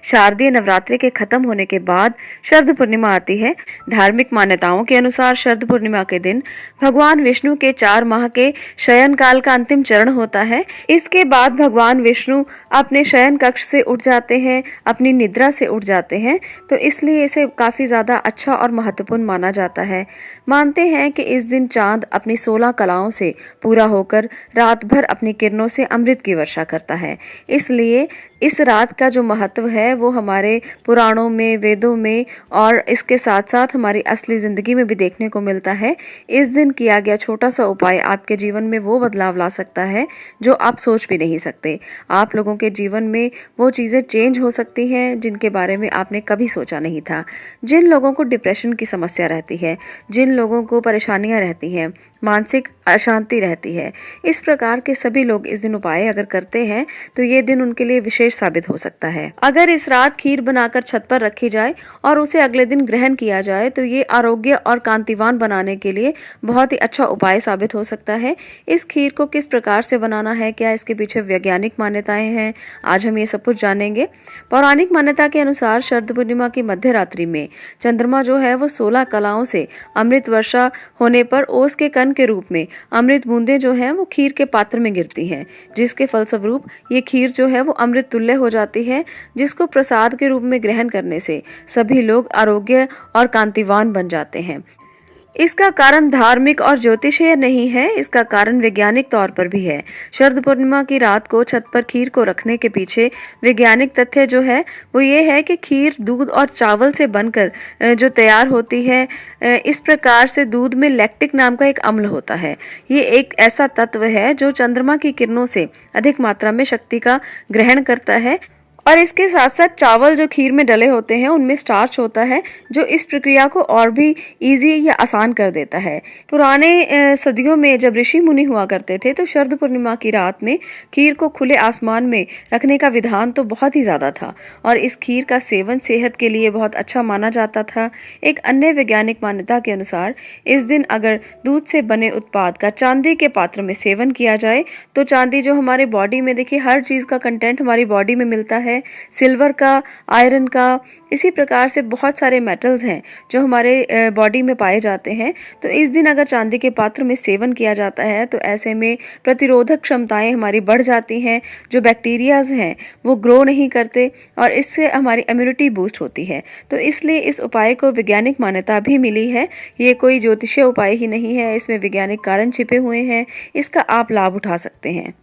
शारदीय नवरात्रि के खत्म होने के बाद शरद पूर्णिमा आती है। धार्मिक मान्यताओं के अनुसार शरद पूर्णिमा के दिन भगवान विष्णु के 4 माह के शयन काल का अंतिम चरण होता है। इसके बाद भगवान विष्णु अपने शयन कक्ष से उठ जाते हैं, अपनी निद्रा से उठ जाते हैं, तो इसलिए इसे काफी ज्यादा अच्छा और महत्वपूर्ण माना जाता है। मानते हैं कि इस दिन चांद अपनी 16 कलाओं से पूरा होकर रात भर अपनी किरणों से अमृत की वर्षा करता है। इसलिए इस रात का जो महत्व है वो हमारे पुराणों में, वेदों में और इसके साथ साथ हमारी असली जिंदगी में भी देखने को मिलता है। इस दिन किया गया छोटा सा उपाय आपके जीवन में वो बदलाव ला सकता है जो आप सोच भी नहीं सकते। आप लोगों के जीवन में वो चीजें चेंज हो सकती हैं जिनके बारे में आपने कभी सोचा नहीं था। जिन लोगों को डिप्रेशन की समस्या रहती है, जिन लोगों को परेशानियां रहती हैं, मानसिक अशांति रहती है, इस प्रकार के सभी लोग इस दिन उपाय अगर करते हैं तो ये दिन उनके लिए विशेष साबित हो सकता है। अगर इस रात खीर बनाकर छत पर रखी जाए और उसे अगले दिन ग्रहण किया जाए तो ये आरोग्य और कांतिवान बनाने के लिए बहुत ही अच्छा उपाय साबित हो सकता है। इस खीर को किस प्रकार से बनाना है, क्या इसके पीछे वैज्ञानिक मान्यताएं हैं, आज हम ये सब कुछ जानेंगे। पौराणिक मान्यता के अनुसार शरद पूर्णिमा की मध्य रात्रि में चंद्रमा जो है वो 16 कलाओं से अमृत वर्षा होने पर ओस के कण के रूप में अमृत बूंदें जो है वो खीर के पात्र में गिरती हैं, जिसके फलस्वरूप ये खीर जो है वो अमृत तुल्य हो जाती है, जिसको प्रसाद के रूप में ग्रहण करने से सभी लोग आरोग्य और कांतिवान बन जाते हैं। इसका कारण धार्मिक और ज्योतिषीय नहीं है, इसका कारण वैज्ञानिक तौर पर भी है। शरद पूर्णिमा की रात को छत पर खीर को रखने के पीछे वैज्ञानिक तथ्य जो है वो ये है कि खीर दूध और चावल से बनकर जो तैयार होती है, इस प्रकार से दूध में लैक्टिक नाम का एक अम्ल होता है। ये एक ऐसा तत्व है जो चंद्रमा की किरणों से अधिक मात्रा में शक्ति का ग्रहण करता है और इसके साथ साथ चावल जो खीर में डले होते हैं उनमें स्टार्च होता है जो इस प्रक्रिया को और भी इजी या आसान कर देता है। पुराने सदियों में जब ऋषि मुनि हुआ करते थे तो शरद पूर्णिमा की रात में खीर को खुले आसमान में रखने का विधान तो बहुत ही ज़्यादा था और इस खीर का सेवन सेहत के लिए बहुत अच्छा माना जाता था। एक अन्य वैज्ञानिक मान्यता के अनुसार इस दिन अगर दूध से बने उत्पाद का चांदी के पात्र में सेवन किया जाए तो चांदी जो हमारे बॉडी में, देखिए हर चीज़ का कंटेंट हमारी बॉडी में मिलता है, सिल्वर का, आयरन का, इसी प्रकार से बहुत सारे मेटल्स हैं जो हमारे बॉडी में पाए जाते हैं। तो इस दिन अगर चांदी के पात्र में सेवन किया जाता है तो ऐसे में प्रतिरोधक क्षमताएं हमारी बढ़ जाती हैं, जो बैक्टीरियाज हैं वो ग्रो नहीं करते और इससे हमारी इम्यूनिटी बूस्ट होती है। तो इसलिए इस उपाय को वैज्ञानिक मान्यता भी मिली है। ये कोई ज्योतिषीय उपाय ही नहीं है, इसमें वैज्ञानिक कारण छिपे हुए हैं, इसका आप लाभ उठा सकते हैं।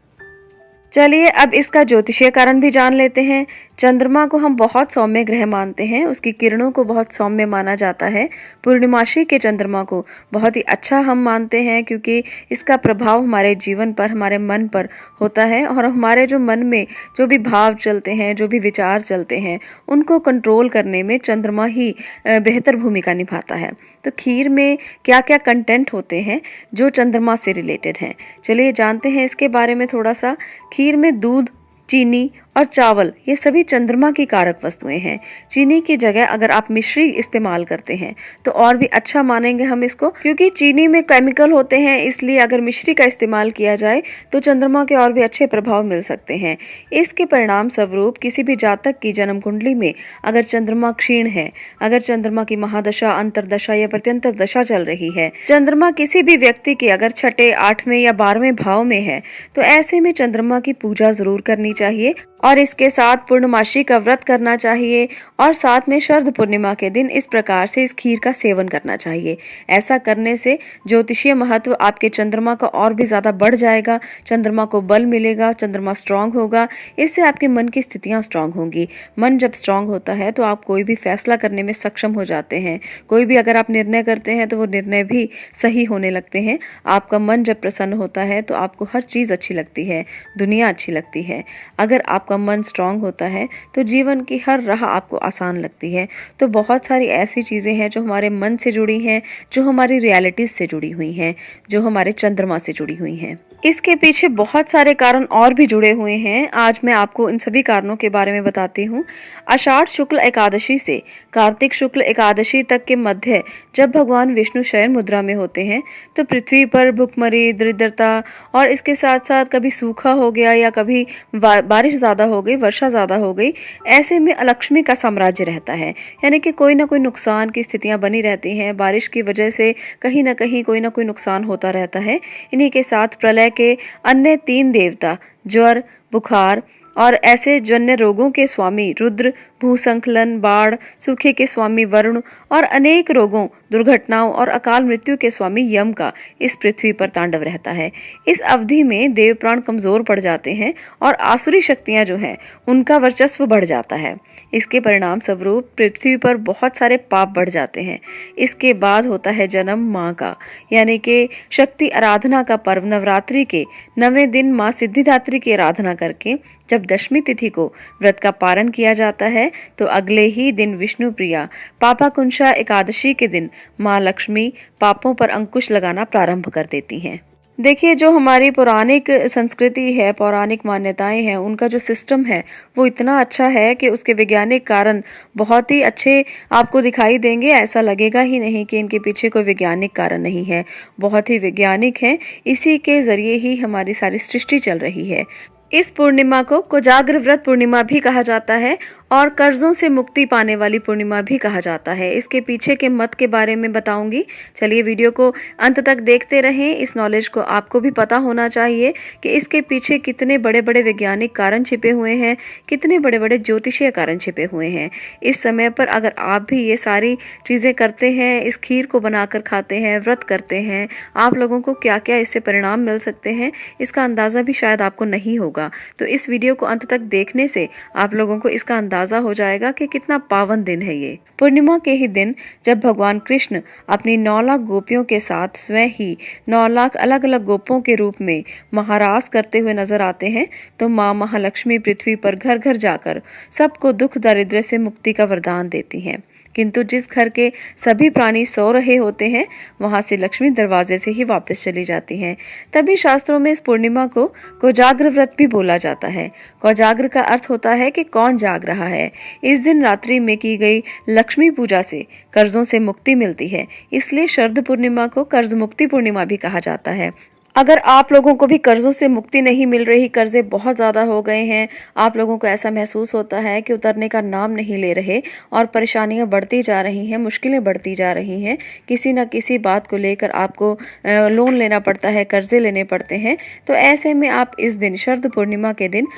चलिए अब इसका ज्योतिषीय कारण भी जान लेते हैं। चंद्रमा को हम बहुत सौम्य ग्रह मानते हैं, उसकी किरणों को बहुत सौम्य माना जाता है। पूर्णिमासी के चंद्रमा को बहुत ही अच्छा हम मानते हैं क्योंकि इसका प्रभाव हमारे जीवन पर, हमारे मन पर होता है और हमारे जो मन में जो भी भाव चलते हैं, जो भी विचार चलते हैं, उनको कंट्रोल करने में चंद्रमा ही बेहतर भूमिका निभाता है। तो खीर में क्या क्या कंटेंट होते हैं जो चंद्रमा से रिलेटेड हैं, चलिए जानते हैं इसके बारे में थोड़ा सा। खीर में दूध, चीनी और चावल ये सभी चंद्रमा की कारक वस्तुएं हैं। चीनी की जगह अगर आप मिश्री इस्तेमाल करते हैं तो और भी अच्छा मानेंगे हम इसको, क्योंकि चीनी में केमिकल होते हैं, इसलिए अगर मिश्री का इस्तेमाल किया जाए तो चंद्रमा के और भी अच्छे प्रभाव मिल सकते हैं। इसके परिणाम स्वरूप किसी भी जातक की जन्म कुंडली में अगर चंद्रमा क्षीण है, अगर चंद्रमा की महादशा, अंतरदशा या प्रत्यंतर दशा चल रही है, चंद्रमा किसी भी व्यक्ति के अगर छठे, 8वें या 12वें भाव में है, तो ऐसे में चंद्रमा की पूजा जरूर करनी चाहिए और इसके साथ पूर्णमासी का व्रत करना चाहिए और साथ में शरद पूर्णिमा के दिन इस प्रकार से इस खीर का सेवन करना चाहिए। ऐसा करने से ज्योतिषीय महत्व आपके चंद्रमा का और भी ज्यादा बढ़ जाएगा, चंद्रमा को बल मिलेगा, चंद्रमा स्ट्रांग होगा, इससे आपके मन की स्थितियां स्ट्रांग होंगी। मन जब स्ट्रांग होता है तो आप कोई भी फैसला करने में सक्षम हो जाते हैं। कोई भी अगर आप निर्णय करते हैं तो वो निर्णय भी सही होने लगते हैं। आपका मन जब प्रसन्न होता है तो आपको हर चीज अच्छी लगती है, दुनिया अच्छी लगती है। अगर आपका मन स्ट्रांग होता है तो जीवन की हर राह आपको आसान लगती है। तो बहुत सारी ऐसी चीज़ें हैं जो हमारे मन से जुड़ी हैं, जो हमारी रियलिटीज से जुड़ी हुई हैं, जो हमारे चंद्रमा से जुड़ी हुई हैं। इसके पीछे बहुत सारे कारण और भी जुड़े हुए हैं। आज मैं आपको इन सभी कारणों के बारे में बताती हूँ। आषाढ़ शुक्ल एकादशी से कार्तिक शुक्ल एकादशी तक के मध्य जब भगवान विष्णु शयन मुद्रा में होते हैं तो पृथ्वी पर भुखमरी, दरिद्रता और इसके साथ-साथ कभी सूखा हो गया या कभी बारिश ज़्यादा हो गई, वर्षा ज़्यादा हो गई, ऐसे में अलक्ष्मी का साम्राज्य रहता है। यानी कि कोई ना कोई नुकसान की स्थितियाँ बनी रहती हैं। बारिश की वजह से कहीं न कहीं कोई ना कोई नुकसान होता रहता है। इन्हीं के साथ प्रलय के अन्य 3 देवता ज्वर, बुखार और ऐसे जन्य रोगों के स्वामी रुद्र, भूसंकलन, बाढ़, सूखे के स्वामी वरुण और अनेक रोगों, दुर्घटनाओं और अकाल मृत्यु के स्वामी यम का इस पृथ्वी पर तांडव रहता है। इस अवधि में देव प्राण कमजोर पड़ जाते हैं और आसुरी शक्तियां जो हैं उनका वर्चस्व बढ़ जाता है। इसके परिणाम स्वरूप पृथ्वी पर बहुत सारे पाप बढ़ जाते हैं। इसके बाद होता है जन्म माँ का, यानी कि शक्ति आराधना का पर्व नवरात्रि के 9वें दिन माँ सिद्धिदात्री की आराधना करके जब दशमी तिथि को व्रत का पारण किया जाता है तो अगले ही दिन विष्णु प्रिया पापाकुंशा एकादशी के दिन माँ लक्ष्मी पापों पर अंकुश लगाना प्रारंभ कर देती हैं। देखिए, जो हमारी पौराणिक संस्कृति है, पौराणिक मान्यताएं हैं, उनका जो सिस्टम है वो इतना अच्छा है कि उसके वैज्ञानिक कारण बहुत ही अच्छे आपको दिखाई देंगे। ऐसा लगेगा ही नहीं कि इनके पीछे कोई वैज्ञानिक कारण नहीं है, बहुत ही वैज्ञानिक है। इसी के जरिए ही हमारी सारी सृष्टि चल रही है। इस पूर्णिमा को कोजाग्र व्रत पूर्णिमा भी कहा जाता है और कर्जों से मुक्ति पाने वाली पूर्णिमा भी कहा जाता है। इसके पीछे के मत के बारे में बताऊंगी। चलिए वीडियो को अंत तक देखते रहें। इस नॉलेज को आपको भी पता होना चाहिए कि इसके पीछे कितने बड़े बड़े वैज्ञानिक कारण छिपे हुए हैं, कितने बड़े बड़े ज्योतिषीय कारण छिपे हुए हैं। इस समय पर अगर आप भी ये सारी चीज़ें करते हैं, इस खीर को बनाकर खाते हैं, व्रत करते हैं, आप लोगों को क्या क्या इससे परिणाम मिल सकते हैं इसका अंदाज़ा भी शायद आपको नहीं होगा। तो इस वीडियो को अंत तक देखने से आप लोगों को इसका अंदाजा हो जाएगा कि कितना पावन दिन है ये। पूर्णिमा के ही दिन जब भगवान कृष्ण अपनी 9 लाख गोपियों के साथ स्वयं ही 9 लाख अलग अलग गोपों के रूप में महारास करते हुए नजर आते हैं तो माँ महालक्ष्मी पृथ्वी पर घर घर जाकर सबको दुख दारिद्र्य से मुक्ति का वरदान देती हैं। किंतु जिस घर के सभी प्राणी सो रहे होते हैं वहां से लक्ष्मी दरवाजे से ही वापस चली जाती हैं। तभी शास्त्रों में इस पूर्णिमा को कोजाग्र व्रत भी बोला जाता है। कोजाग्र का अर्थ होता है कि कौन जाग रहा है। इस दिन रात्रि में की गई लक्ष्मी पूजा से कर्जों से मुक्ति मिलती है, इसलिए शरद पूर्णिमा को कर्ज मुक्ति पूर्णिमा भी कहा जाता है। अगर आप लोगों को भी कर्जों से मुक्ति नहीं मिल रही, कर्जे बहुत ज़्यादा हो गए हैं, आप लोगों को ऐसा महसूस होता है कि उतरने का नाम नहीं ले रहे और परेशानियां बढ़ती जा रही हैं, मुश्किलें बढ़ती जा रही हैं, किसी न किसी बात को लेकर आपको लोन लेना पड़ता है, कर्जे लेने पड़ते हैं, तो ऐसे में आप इस दिन शरद पूर्णिमा के दिन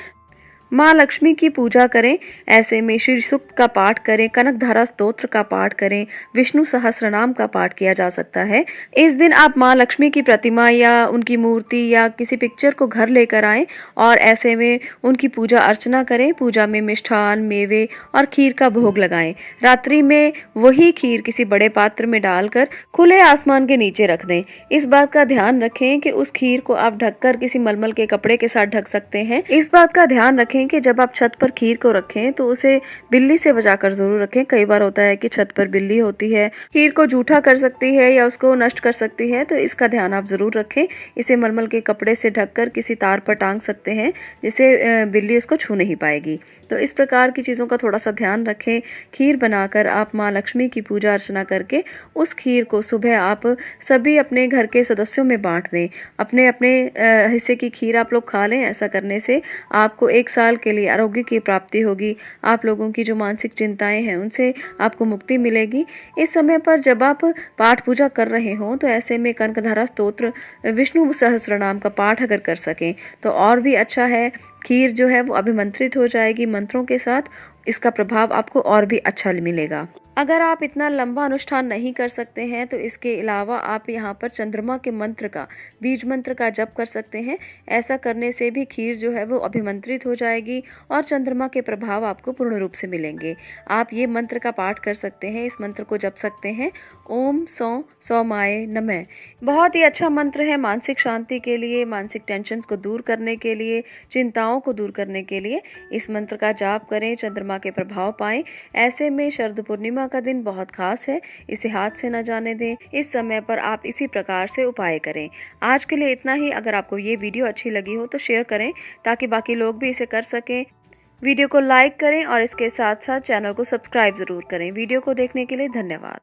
माँ लक्ष्मी की पूजा करें। ऐसे में श्री सूक्त का पाठ करें, कनकधारा स्तोत्र का पाठ करें, विष्णु सहस्त्रनाम का पाठ किया जा सकता है। इस दिन आप माँ लक्ष्मी की प्रतिमा या उनकी मूर्ति या किसी पिक्चर को घर लेकर आएं और ऐसे में उनकी पूजा अर्चना करें। पूजा में मिष्ठान, मेवे और खीर का भोग लगाएं। रात्रि में वही खीर किसी बड़े पात्र में डालकर खुले आसमान के नीचे रख दें। इस बात का ध्यान रखें कि उस खीर को आप ढककर किसी मलमल के कपड़े के साथ ढक सकते हैं। इस बात का ध्यान रखें कि जब आप छत पर खीर को रखें तो उसे बिल्ली से बचाकर जरूर रखें। कई बार होता है कि छत पर बिल्ली होती है, खीर को जूठा कर सकती है या उसको नष्ट कर सकती है, तो इसका ध्यान आप जरूर रखें। इसे मलमल के कपड़े से ढककर किसी तार पर टांग सकते हैं जिससे बिल्ली उसको छू नहीं पाएगी। तो इस प्रकार की चीज़ों का थोड़ा सा ध्यान रखें। खीर बनाकर आप माँ लक्ष्मी की पूजा अर्चना करके उस खीर को सुबह आप सभी अपने घर के सदस्यों में बांट दें। अपने अपने हिस्से की खीर आप लोग खा लें। ऐसा करने से आपको 1 साल के लिए आरोग्य की प्राप्ति होगी। आप लोगों की जो मानसिक चिंताएं हैं उनसे आपको मुक्ति मिलेगी। इस समय पर जब आप पाठ पूजा कर रहे हों तो ऐसे में कनकधारा स्तोत्र, विष्णु सहस्त्रनाम का पाठ अगर कर सकें तो और भी अच्छा है। खीर जो है वो अभिमंत्रित हो जाएगी मंत्रों के साथ, इसका प्रभाव आपको और भी अच्छा मिलेगा। अगर आप इतना लंबा अनुष्ठान नहीं कर सकते हैं तो इसके अलावा आप यहाँ पर चंद्रमा के मंत्र का, बीज मंत्र का जप कर सकते हैं। ऐसा करने से भी खीर जो है वो अभिमंत्रित हो जाएगी और चंद्रमा के प्रभाव आपको पूर्ण रूप से मिलेंगे। आप ये मंत्र का पाठ कर सकते हैं, इस मंत्र को जप सकते हैं, ओम सौ सौमाय नमः। बहुत ही अच्छा मंत्र है मानसिक शांति के लिए, मानसिक टेंशन को दूर करने के लिए, चिंताओं को दूर करने के लिए इस मंत्र का जाप करें, चंद्रमा के प्रभाव पाएं। ऐसे में शरद पूर्णिमा पूर्णिमा का दिन बहुत खास है, इसे हाथ से न जाने दें। इस समय पर आप इसी प्रकार से उपाय करें। आज के लिए इतना ही। अगर आपको ये वीडियो अच्छी लगी हो तो शेयर करें ताकि बाकी लोग भी इसे कर सकें। वीडियो को लाइक करें और इसके साथ साथ चैनल को सब्सक्राइब जरूर करें। वीडियो को देखने के लिए धन्यवाद।